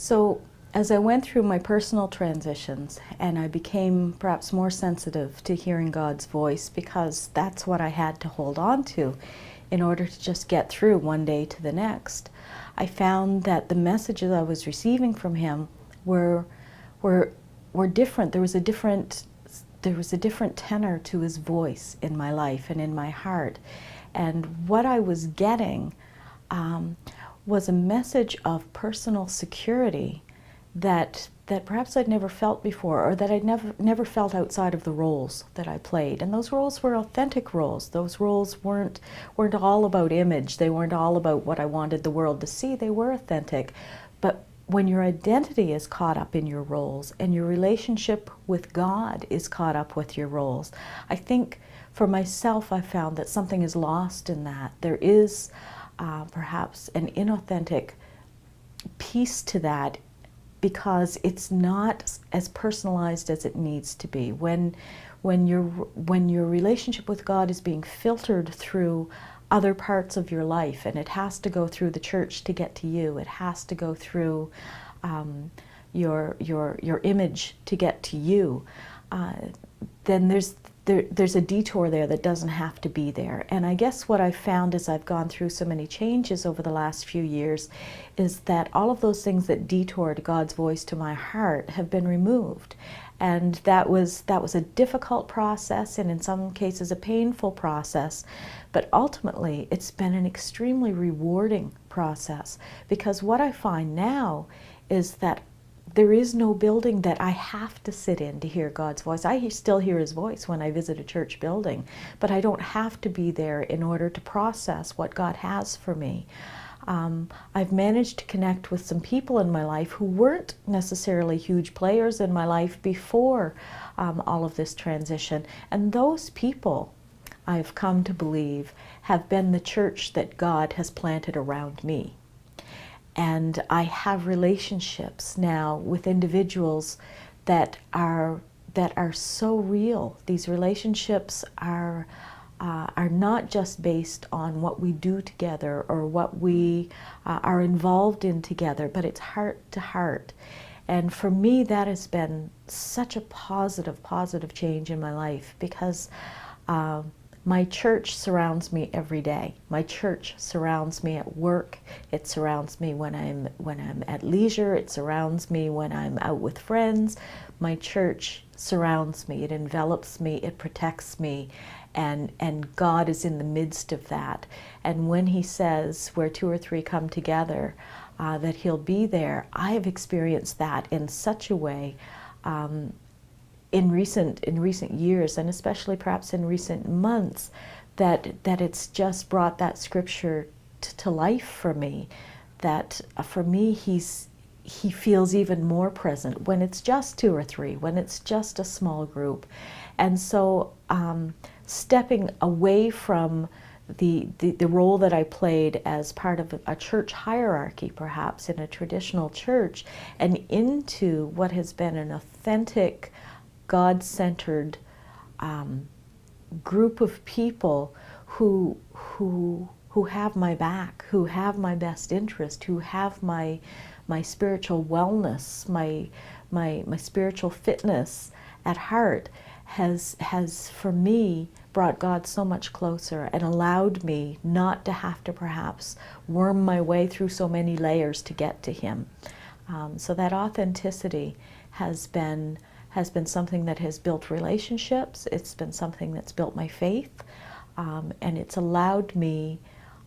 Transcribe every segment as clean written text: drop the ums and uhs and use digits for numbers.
So as I went through my personal transitions and I became perhaps more sensitive to hearing God's voice, because that's what I had to hold on to in order to just get through one day to the next, I found that the messages I was receiving from Him were different. There was a different tenor to His voice in my life and in my heart. And what I was getting was a message of personal security that perhaps I'd never felt before, or that I'd never felt outside of the roles that I played. And those roles were authentic roles. Those roles weren't all about image. They weren't all about what I wanted the world to see. They were authentic. But when your identity is caught up in your roles and your relationship with God is caught up with your roles, I think for myself I found that something is lost in that. There is perhaps an inauthentic piece to that, because it's not as personalized as it needs to be. When your relationship with God is being filtered through other parts of your life, and it has to go through the church to get to you, it has to go through your image to get to you, then there's a detour there that doesn't have to be there. And I guess what I've found as I've gone through so many changes over the last few years is that all of those things that detoured God's voice to my heart have been removed. And that was a difficult process, and in some cases a painful process. But ultimately it's been an extremely rewarding process, because what I find now is that there is no building that I have to sit in to hear God's voice. I still hear His voice when I visit a church building, but I don't have to be there in order to process what God has for me. I've managed to connect with some people in my life who weren't necessarily huge players in my life before all of this transition. And those people, I've come to believe, have been the church that God has planted around me. And I have relationships now with individuals that are so real. These relationships are not just based on what we do together or what we are involved in together, but it's heart to heart. And for me, that has been such a positive change in my life, because my church surrounds me every day. My church surrounds me at work. It surrounds me when I'm at leisure. It surrounds me when I'm out with friends. My church surrounds me. It envelops me. It protects me. And God is in the midst of that. And when He says, where two or three come together, that He'll be there, I have experienced that in such a way in recent years, and especially perhaps in recent months, that it's just brought that scripture to life for me. That for me, He feels even more present when it's just two or three, when it's just a small group. And so stepping away from the role that I played as part of a church hierarchy, perhaps in a traditional church, and into what has been an authentic, God-centered group of people who have my back, who have my best interest, who have my spiritual wellness, my spiritual fitness at heart, has for me brought God so much closer and allowed me not to have to perhaps worm my way through so many layers to get to Him. So that authenticity has been something that has built relationships. It's been something that's built my faith, and it's allowed me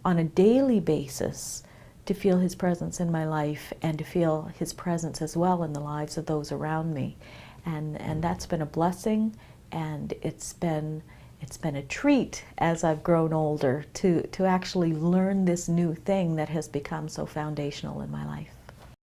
on a daily basis to feel His presence in my life, and to feel His presence as well in the lives of those around me. And that's been a blessing, and it's been a treat as I've grown older to actually learn this new thing that has become so foundational in my life.